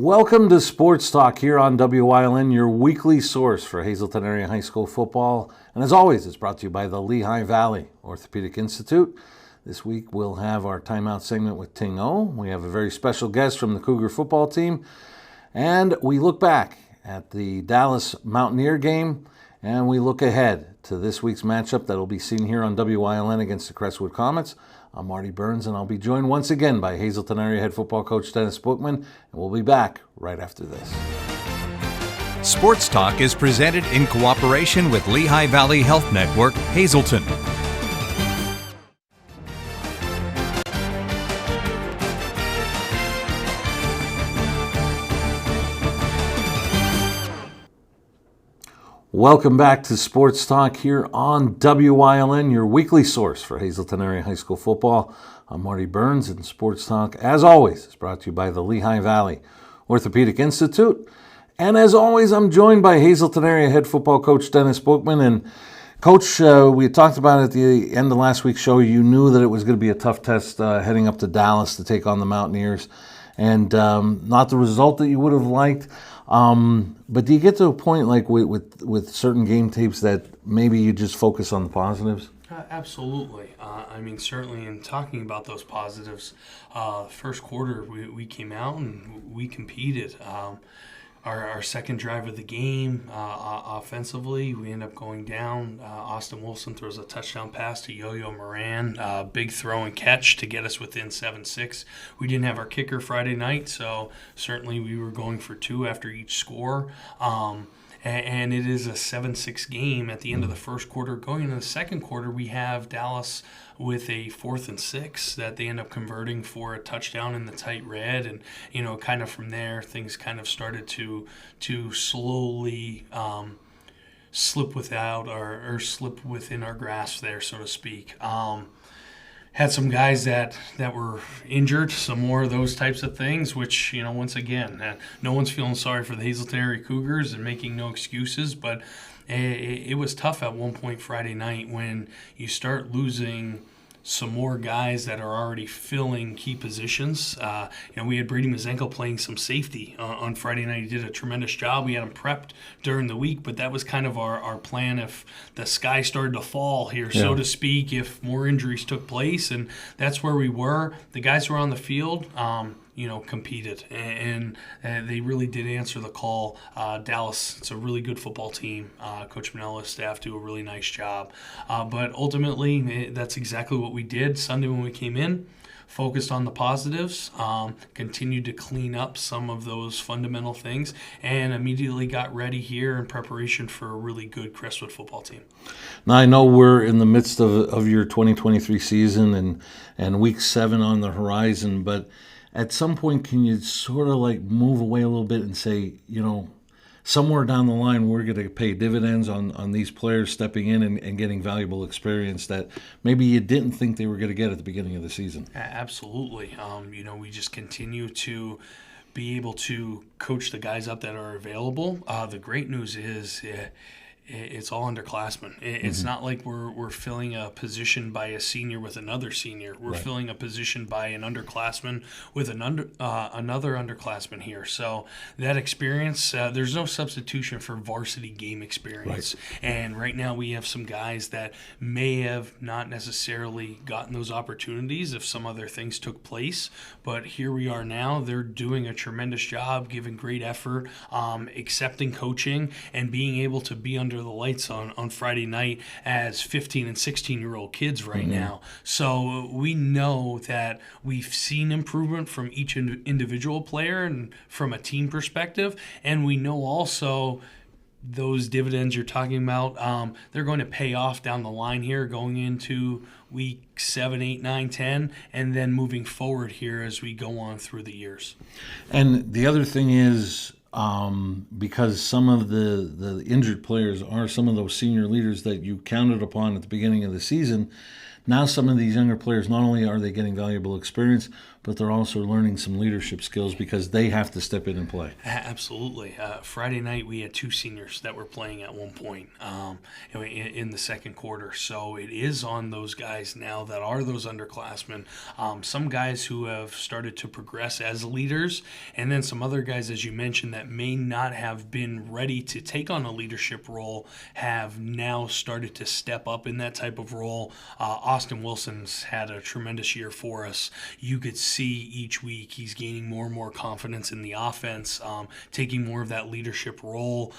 Welcome to Sports Talk here on WYLN, your weekly source for Hazleton Area High School football. And as always, it's brought to you by the Lehigh Valley Orthopedic Institute. This week we'll have our timeout segment with Ting O. We have a very special guest from the Cougar football team. And we look back at the Dallas Mountaineer game, and we look ahead to this week's matchup that will be seen here on WYLN against the Crestwood Comets. I'm Marty Burns, and I'll be joined once again by Hazleton Area head football coach Dennis Buchman, and we'll be back right after this. Sports Talk is presented in cooperation with Lehigh Valley Health Network, Hazleton. Welcome back to Sports Talk here on WYLN, your weekly source for Hazleton Area High School football. I'm Marty Burns, and Sports Talk, as always, is brought to you by the Lehigh Valley Orthopedic Institute. And as always, I'm joined by Hazleton Area head football coach Dennis Buchman. And Coach, we talked about at the end of last week's show, you knew that it was going to be a tough test heading up to Dallas to take on the Mountaineers, and not the result that you would have liked. But do you get to a point like with certain game tapes that maybe you just focus on the positives? Absolutely. Certainly in talking about those positives, first quarter we came out and we competed. Our second drive of the game, offensively, we end up going down. Austin Wilson throws a touchdown pass to Yo-Yo Moran, big throw and catch to get us within 7-6. We didn't have our kicker Friday night, so certainly we were going for two after each score. And it is a 7-6 game at the end of the first quarter. Going into the second quarter, we have Dallas with a 4th and 6 that they end up converting for a touchdown in the tight red. And, kind of from there, things kind of started to slowly slip within our grasp there, so to speak. Had some guys that were injured, some more of those types of things, which, once again, no one's feeling sorry for the Hazleton Area Cougars and making no excuses, but it was tough at one point Friday night when you start losing some more guys that are already filling key positions. We had Brady Mazenko playing some safety on Friday night. He did a tremendous job. We had him prepped during the week, but that was kind of our plan if the sky started to fall here, so to speak, if more injuries took place. And that's where we were. The guys who were on the field, competed, and they really did answer the call. Dallas, it's a really good football team. Coach Manella's staff do a really nice job. But ultimately, that's exactly what we did Sunday when we came in. Focused on the positives, continued to clean up some of those fundamental things, and immediately got ready here in preparation for a really good Crestwood football team. Now, I know we're in the midst of your 2023 season and week 7 on the horizon, but at some point, can you sort of like move away a little bit and say, somewhere down the line, we're going to pay dividends on these players stepping in and getting valuable experience that maybe you didn't think they were going to get at the beginning of the season? Absolutely. We just continue to be able to coach the guys up that are available. The great news is it's all underclassmen. It's not like we're filling a position by a senior with another senior. We're filling a position by an underclassman with another underclassman here. So that experience, there's no substitution for varsity game experience. Right. And right now we have some guys that may have not necessarily gotten those opportunities if some other things took place. But here we are now. They're doing a tremendous job, giving great effort, accepting coaching, and being able to be under the lights on Friday night as 15 and 16-year-old kids right now. So we know that we've seen improvement from each individual player and from a team perspective, and we know also those dividends you're talking about, they're going to pay off down the line here going into week 7, 8, 9, 10, and then moving forward here as we go on through the years. And the other thing is, because some of the injured players are some of those senior leaders that you counted upon at the beginning of the season, now some of these younger players, not only are they getting valuable experience, but they're also learning some leadership skills because they have to step in and play. Absolutely. Friday night we had 2 seniors that were playing at one point in the second quarter. So it is on those guys now that are those underclassmen. Some guys who have started to progress as leaders, and then some other guys, as you mentioned, that may not have been ready to take on a leadership role have now started to step up in that type of role. Austin Wilson's had a tremendous year for us. You could see each week he's gaining more and more confidence in the offense, taking more of that leadership role.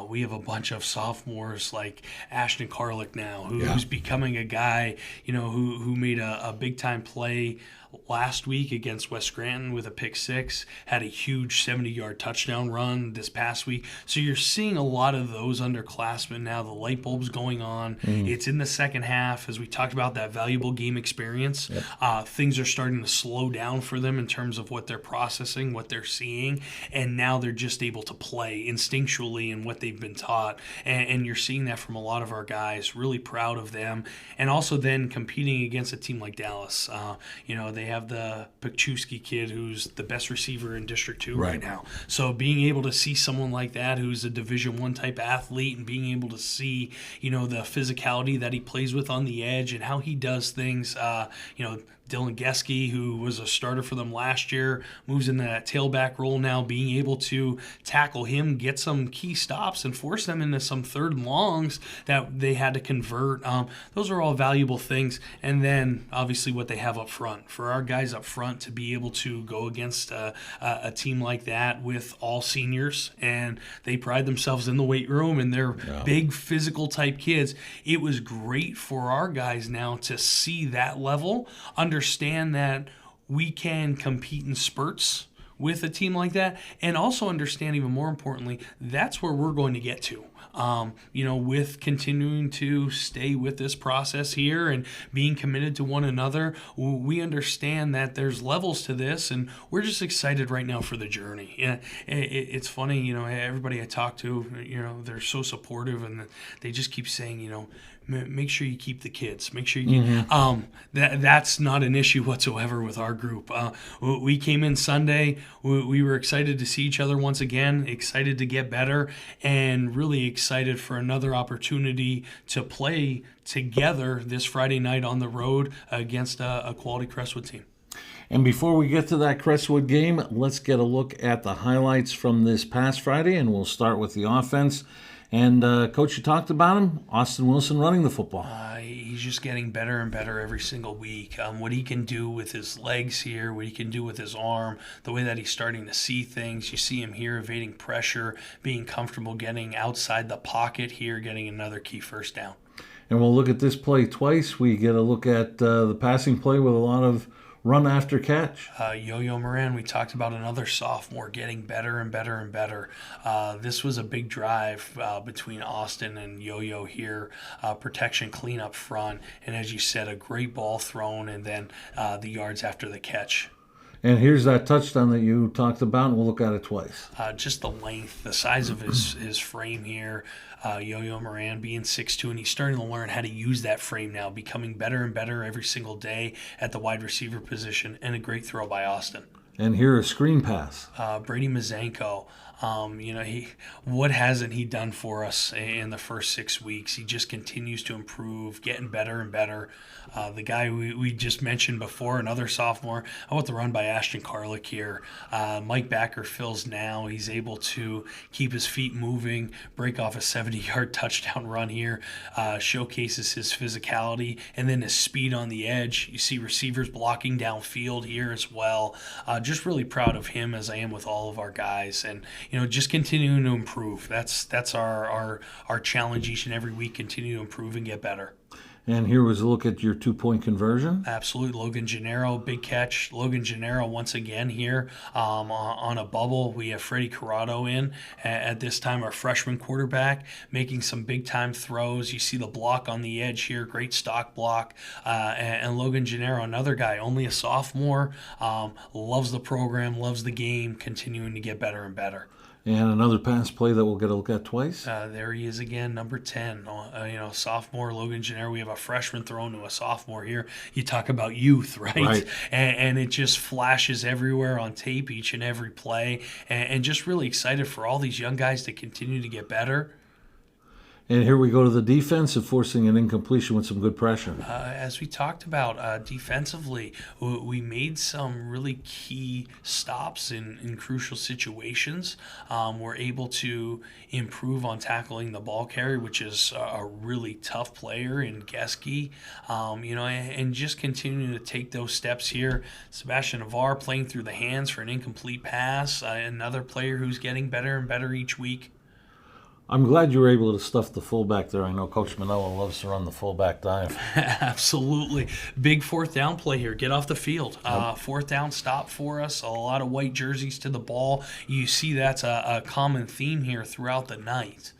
We have a bunch of sophomores like Ashton Carlick now, who's becoming a guy, who made a big time play last week against West Scranton with a pick six, had a huge 70-yard touchdown run this past week. So you're seeing a lot of those underclassmen now. The light bulb's going on. It's in the second half. As we talked about, that valuable game experience. Things are starting to slow down for them in terms of what they're processing, what they're seeing, and now they're just able to play instinctually in what they've been taught. And you're seeing that from a lot of our guys. Really proud of them. And also then competing against a team like Dallas. They have the Pachewski kid who's the best receiver in District 2 right now. So being able to see someone like that who's a Division I type athlete and being able to see, the physicality that he plays with on the edge and how he does things, Dylan Geske, who was a starter for them last year, moves into that tailback role now, being able to tackle him, get some key stops, and force them into some third and longs that they had to convert. Those are all valuable things. And then, obviously, what they have up front. For our guys up front to be able to go against a team like that with all seniors, and they pride themselves in the weight room, and they're big physical type kids, it was great for our guys now to see that level, understand that we can compete in spurts with a team like that, and also understand, even more importantly, that's where we're going to get to. With continuing to stay with this process here and being committed to one another, we understand that there's levels to this, and we're just excited right now for the journey. It's funny, everybody I talk to, they're so supportive, and they just keep saying, make sure you keep the kids. Make sure you that's not an issue whatsoever with our group. We came in Sunday. We were excited to see each other once again, excited to get better, and really excited for another opportunity to play together this Friday night on the road against a quality Crestwood team. And before we get to that Crestwood game, let's get a look at the highlights from this past Friday, and we'll start with the offense. And, Coach, you talked about him, Austin Wilson running the football. He's just getting better and better every single week. What he can do with his legs here, what he can do with his arm, the way that he's starting to see things. You see him here evading pressure, being comfortable getting outside the pocket here, getting another key first down. And we'll look at this play twice. We get a look at the passing play with a lot of run after catch. Yo-Yo Moran, we talked about another sophomore getting better and better and better. This was a big drive between Austin and Yo-Yo here. Protection clean up front. And as you said, a great ball thrown, and then the yards after the catch. And here's that touchdown that you talked about, and we'll look at it twice. Just the length, the size of his frame here. Yo-Yo Moran being 6'2", and he's starting to learn how to use that frame now, becoming better and better every single day at the wide receiver position, and a great throw by Austin. And here a screen pass. Brady Mazanko. What hasn't he done for us in the first 6 weeks? He just continues to improve, getting better and better. The guy we just mentioned before, another sophomore. How about the run by Ashton Carlick here? Mike Backer fills now. He's able to keep his feet moving, break off a 70-yard touchdown run here, showcases his physicality, and then his speed on the edge. You see receivers blocking downfield here as well. Just really proud of him, as I am with all of our guys. And just continuing to improve. That's our challenge each and every week, continue to improve and get better. And here was a look at your 2-point conversion. Absolutely. Logan Gennaro, big catch. Logan Gennaro once again here on a bubble. We have Freddie Corrado in at this time, our freshman quarterback, making some big-time throws. You see the block on the edge here, great stock block. And Logan Gennaro, another guy, only a sophomore, loves the program, loves the game, continuing to get better and better. And another pass play that we'll get a look at twice. There he is again, number 10. Sophomore Logan Gennaro. We have a freshman thrown to a sophomore here. You talk about youth, right? And it just flashes everywhere on tape each and every play. And just really excited for all these young guys to continue to get better. And here we go to the defense and forcing an incompletion with some good pressure. As we talked about defensively, we made some really key stops in crucial situations. We're able to improve on tackling the ball carrier, which is a really tough player in Geske. And just continuing to take those steps here. Sebastian Navarre playing through the hands for an incomplete pass. Another player who's getting better and better each week. I'm glad you were able to stuff the fullback there. I know Coach Manella loves to run the fullback dive. Absolutely. Big fourth down play here. Get off the field. Fourth down stop for us. A lot of white jerseys to the ball. You see that's a common theme here throughout the night.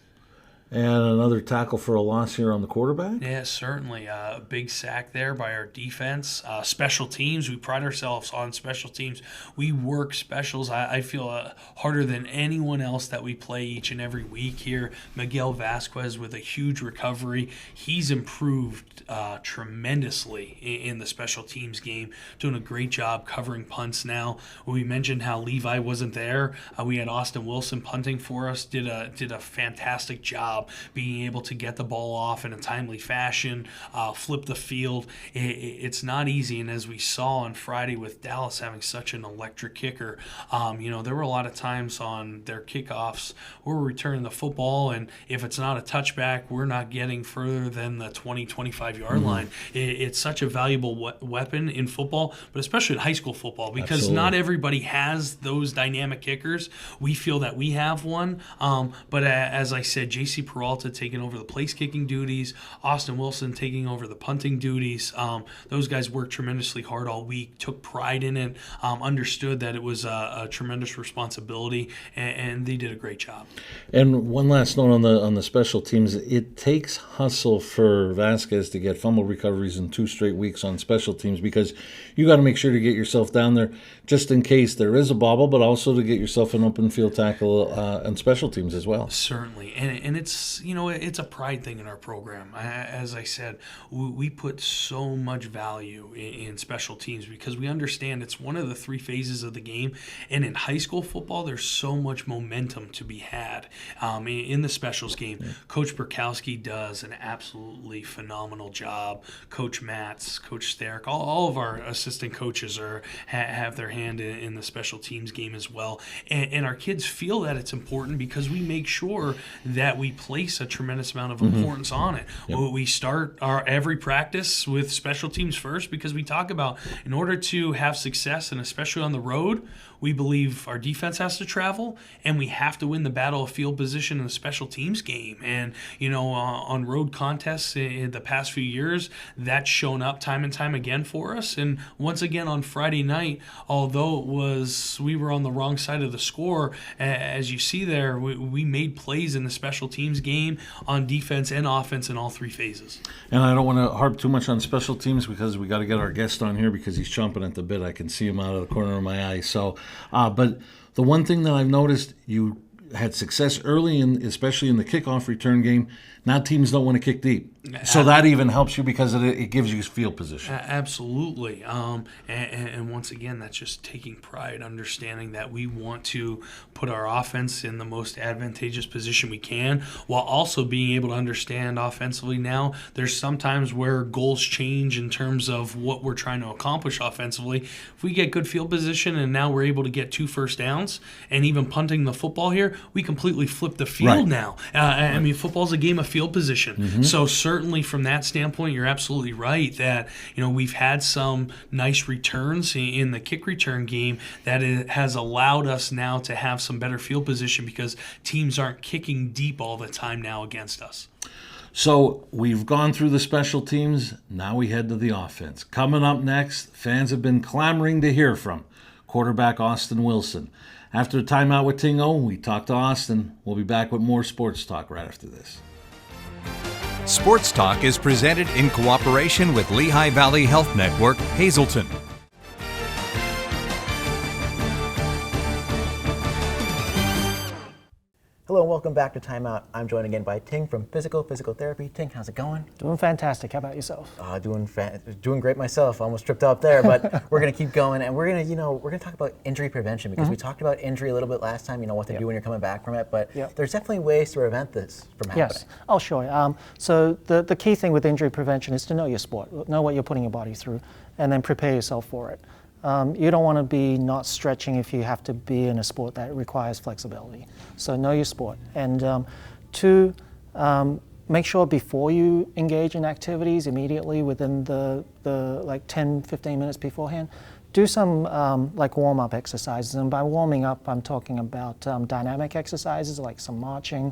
And another tackle for a loss here on the quarterback? Yeah, certainly. A big sack there by our defense. Special teams, we pride ourselves on special teams. We work specials, I feel, harder than anyone else that we play each and every week here. Miguel Vasquez with a huge recovery. He's improved tremendously in the special teams game, doing a great job covering punts now. We mentioned how Levi wasn't there. We had Austin Wilson punting for us, did a fantastic job being able to get the ball off in a timely fashion, flip the field. It's not easy, and as we saw on Friday with Dallas having such an electric kicker, there were a lot of times on their kickoffs where we're returning the football, and if it's not a touchback, we're not getting further than the 20, 25-yard line. It's such a valuable weapon in football, but especially in high school football, because Absolutely. Not everybody has those dynamic kickers. We feel that we have one, but as I said, J.C. Peralta taking over the place kicking duties, Austin Wilson taking over the punting duties. Those guys worked tremendously hard all week, took pride in it, understood that it was a tremendous responsibility, and they did a great job. And one last note on the special teams: it takes hustle for Vasquez to get fumble recoveries in 2 straight weeks on special teams, because you got to make sure to get yourself down there just in case there is a bobble, but also to get yourself an open field tackle on special teams as well. Certainly, and it's it's a pride thing in our program. As I said, we put so much value in special teams because we understand it's one of the 3 phases of the game, and in high school football, there's so much momentum to be had in the specials game. Yeah. Coach Burkowski does an absolutely phenomenal job. Coach Matz, Coach Sterk, all of our assistant coaches have their hand in the special teams game as well, and our kids feel that it's important because we make sure that we place a tremendous amount of importance on it. Yep. We start our every practice with special teams first because we talk about, in order to have success, and especially on the road, we believe our defense has to travel, and we have to win the battle of field position in the special teams game. And, on road contests in the past few years, that's shown up time and time again for us. And once again on Friday night, although we were on the wrong side of the score, as you see there, we made plays in the special teams game on defense and offense in all 3 phases. And I don't want to harp too much on special teams because we got to get our guest on here because he's chomping at the bit. I can see him out of the corner of my eye. So, but the one thing that I've noticed, you had success early, especially in the kickoff return game. Now teams don't want to kick deep. So that even helps you because it gives you field position. Absolutely. And once again, that's just taking pride, understanding that we want to put our offense in the most advantageous position we can, while also being able to understand offensively now there's sometimes where goals change in terms of what we're trying to accomplish offensively. If we get good field position and now we're able to get 2 first downs and even punting the football here, we completely flip the field now. I mean, football's a game of field position. So certainly from that standpoint, you're absolutely right that we've had some nice returns in the kick return game that it has allowed us now to have some better field position because teams aren't kicking deep all the time now against us. So we've gone through the special teams. Now we head to the offense. Coming up next, fans have been clamoring to hear from quarterback Austin Wilson. After a timeout with Tingo, we talk to Austin. We'll be back with more sports talk right after this. Sports Talk is presented in cooperation with Lehigh Valley Health Network, Hazleton. back to Timeout. I'm joined again by Ting from Physical Therapy. Ting, how's it going? Doing fantastic. How about yourself? Doing great myself. Almost tripped up there, but we're gonna keep going, and we're gonna talk about injury prevention because we talked about injury a little bit last time. You know what to do when you're coming back from it, but there's definitely ways to prevent this from happening. Yes. Oh, sure. So the key thing with injury prevention is to know your sport, know what you're putting your body through, and then prepare yourself for it. You don't want to be not stretching if you have to be in a sport that requires flexibility. So know your sport. And two, make sure before you engage in activities immediately within the like 10, 15 minutes beforehand, do some like warm-up exercises. And by warming up, I'm talking about dynamic exercises like some marching,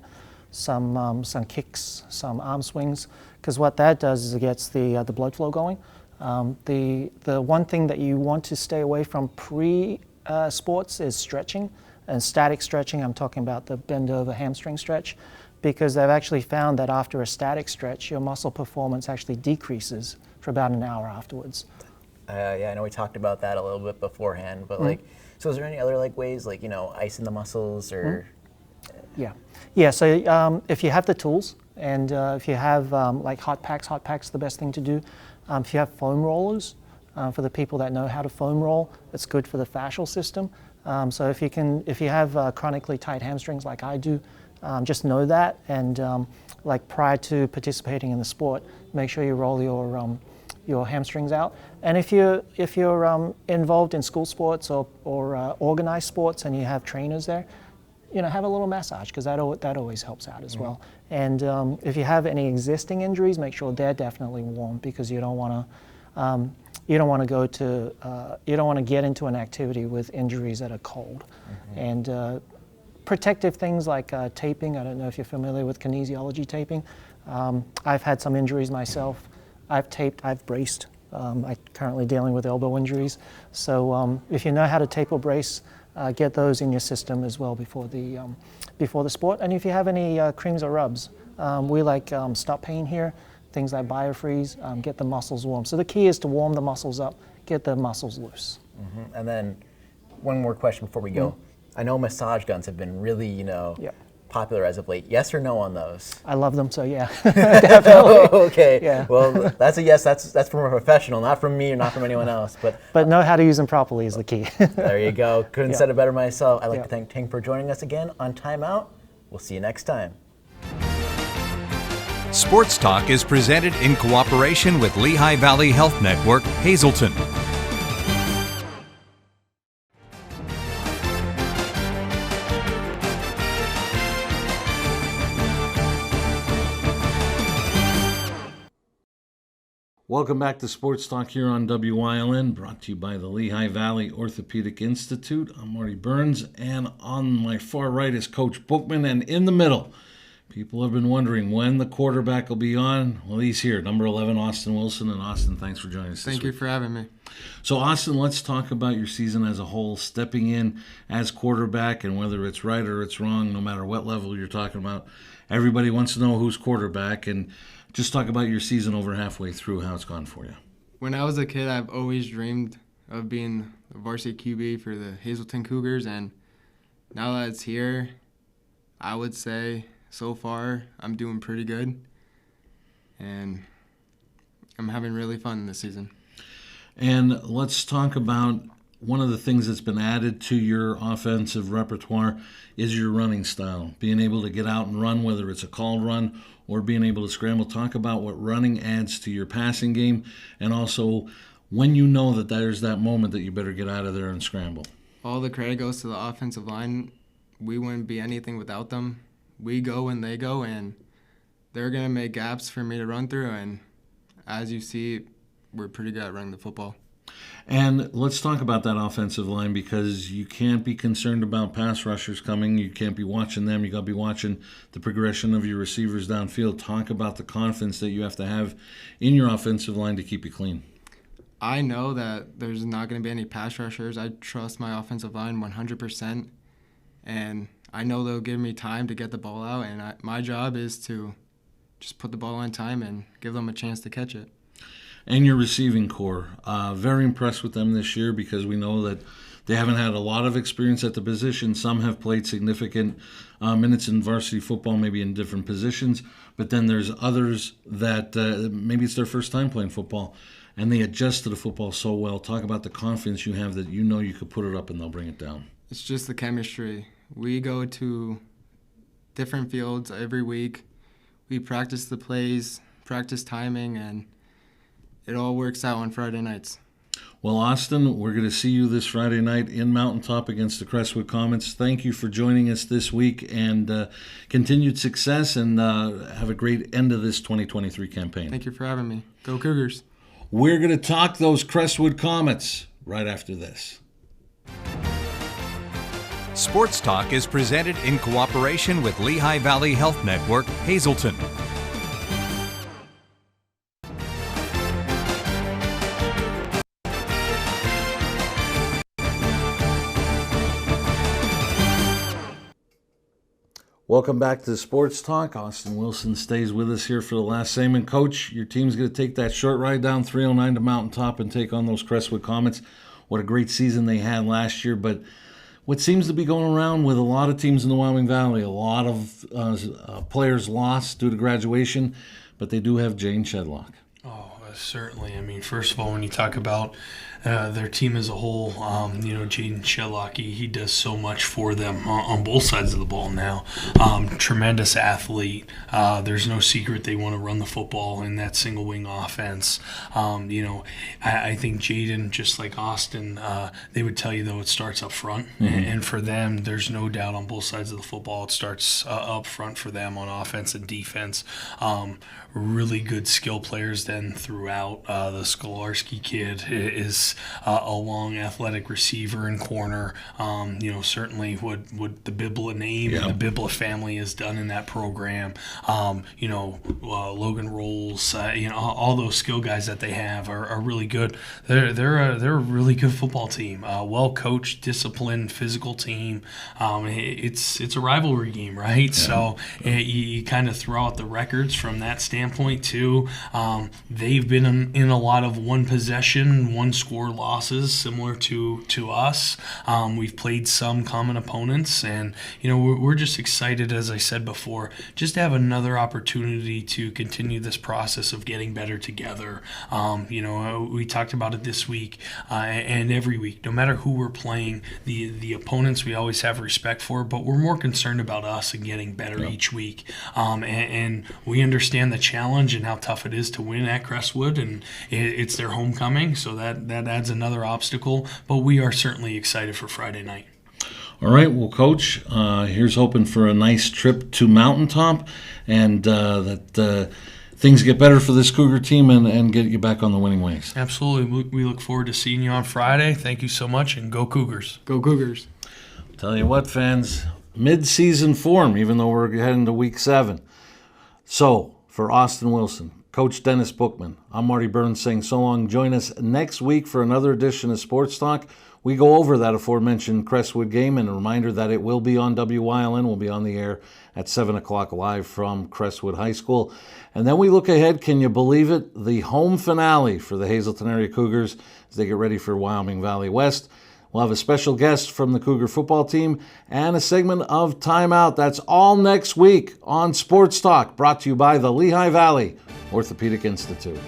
some kicks, some arm swings, because what that does is it gets the blood flow going. The one thing that you want to stay away from pre-sports is stretching, and static stretching. I'm talking about the bend over hamstring stretch, because they've actually found that after a static stretch, your muscle performance actually decreases for about an hour afterwards. I know we talked about that a little bit beforehand, but like, so is there any other like ways, like, you know, icing the muscles or? Yeah. So if you have the tools, and if you have like hot packs are the best thing to do. If you have foam rollers, for the people that know how to foam roll, it's good for the fascial system. So if you have chronically tight hamstrings like I do, just know that, and like prior to participating in the sport, make sure you roll your hamstrings out. And if you're involved in school sports or organized sports and you have trainers there, you know, have a little massage, because that always helps out as well. And if you have any existing injuries, make sure they're definitely warm, because you don't want to get into an activity with injuries that are cold. And protective things like taping. I don't know if you're familiar with kinesiology taping. I've had some injuries myself. I've taped, I've braced. I'm currently dealing with elbow injuries. So if you know how to tape or brace, get those in your system as well before the sport. And if you have any creams or rubs, we like Stop Pain here, things like BioFreeze, get the muscles warm. So the key is to warm the muscles up, get the muscles loose. And then one more question before we go. I know massage guns have been really, popular as of late. Yes or no on those? I love them, so yeah, definitely. Okay. Yeah. Well, that's a yes. That's from a professional, not from me or not from anyone else. But know how to use them properly is the key. There you go. Couldn't said it better myself. I'd like to thank Ting for joining us again on Timeout. We'll see you next time. Sports Talk is presented in cooperation with Lehigh Valley Health Network, Hazleton. Welcome back to Sports Talk here on WYLN, brought to you by the Lehigh Valley Orthopedic Institute. I'm Marty Burns, and on my far right is Coach Buchman, and in the middle, people have been wondering when the quarterback will be on. Well, he's here, number 11, Austin Wilson. And Austin, thanks for joining us. Thank you for having me. So, Austin, let's talk about your season as a whole, stepping in as quarterback, and whether it's right or it's wrong, no matter what level you're talking about. Everybody wants to know who's quarterback, and just talk about your season over halfway through, how it's gone for you. When I was a kid, I've always dreamed of being the varsity QB for the Hazleton Cougars, and now that it's here, I would say so far I'm doing pretty good, and I'm having really fun this season. And let's talk about one of the things that's been added to your offensive repertoire is your running style, being able to get out and run, whether it's a called run or being able to scramble. Talk about what running adds to your passing game, and also when you know that there's that moment that you better get out of there and scramble. All the credit goes to the offensive line. We wouldn't be anything without them. We go when they go, and they're going to make gaps for me to run through, and as you see, we're pretty good at running the football. And let's talk about that offensive line, because you can't be concerned about pass rushers coming. You can't be watching them. You got to be watching the progression of your receivers downfield. Talk about the confidence that you have to have in your offensive line to keep you clean. I know that there's not going to be any pass rushers. I trust my offensive line 100%, and I know they'll give me time to get the ball out, and my job is to just put the ball on time and give them a chance to catch it. And your receiving core, very impressed with them this year, because we know that They haven't had a lot of experience at the position. Some have played significant minutes in varsity football, maybe in different positions. But then there's others that maybe it's their first time playing football, and they adjust to the football so well. Talk about the confidence you have that you know you could put it up and they'll bring it down. It's just the chemistry. We go to different fields every week. We practice the plays, practice timing, and it all works out on Friday nights. Well, Austin, we're going to see you this Friday night in Mountaintop against the Crestwood Comets. Thank you for joining us this week, and continued success, and have a great end of this 2023 campaign. Thank you for having me. Go Cougars. We're going to talk those Crestwood Comets right after this. Sports Talk is presented in cooperation with Lehigh Valley Health Network, Hazleton. Welcome back to Sports Talk. Austin Wilson stays with us here for the last segment. Coach, your team's going to take that short ride down 309 to Mountaintop and take on those Crestwood Comets. What a great season they had last year, but what seems to be going around with a lot of teams in the Wyoming Valley, a lot of players lost due to graduation, but they do have Jane Shedlock. Oh, certainly. I mean, first of all, when you talk about their team as a whole, Jaden Shedlock, he does so much for them on both sides of the ball now. Tremendous athlete. There's no secret they want to run the football in that single wing offense. I think Jaden, just like Austin, they would tell you, though, it starts up front. Mm-hmm. And for them, there's no doubt on both sides of the football, it starts up front for them on offense and defense. Really good skill players then throughout. The Skolarski kid is a long athletic receiver and corner. Certainly what the Bibla name and the Bibla family has done in that program. Logan Rolls, all those skill guys that they have are really good. They're a really good football team. Well coached, disciplined, physical team. It's a rivalry game, right? Yeah. So you kind of throw out the records from that standpoint too. They've been in a lot of one possession, one score losses, similar to us. We've played some common opponents, and we're just excited, as I said before, just to have another opportunity to continue this process of getting better together. We talked about it this week and every week. No matter who we're playing, the opponents we always have respect for, but we're more concerned about us and getting better each week. And we understand the challenge and how tough it is to win at Crestwood, and it's their homecoming, so that adds another obstacle. But we are certainly excited for Friday night. All right, well, Coach, here's hoping for a nice trip to Mountaintop, and that things get better for this Cougar team and get you back on the winning ways. Absolutely. We look forward to seeing you on Friday. Thank you so much, and go Cougars. Go Cougars. Tell you what, fans, mid-season form, even though we're heading to Week 7. So, for Austin Wilson, Coach Dennis Buchman, I'm Marty Burns saying so long. Join us next week for another edition of Sports Talk. We go over that aforementioned Crestwood game, and a reminder that it will be on WYLN. We'll be on the air at 7 o'clock live from Crestwood High School. And then we look ahead, can you believe it, the home finale for the Hazleton area Cougars as they get ready for Wyoming Valley West. We'll have a special guest from the Cougar football team and a segment of Timeout. That's all next week on Sports Talk, brought to you by the Lehigh Valley Orthopedic Institute.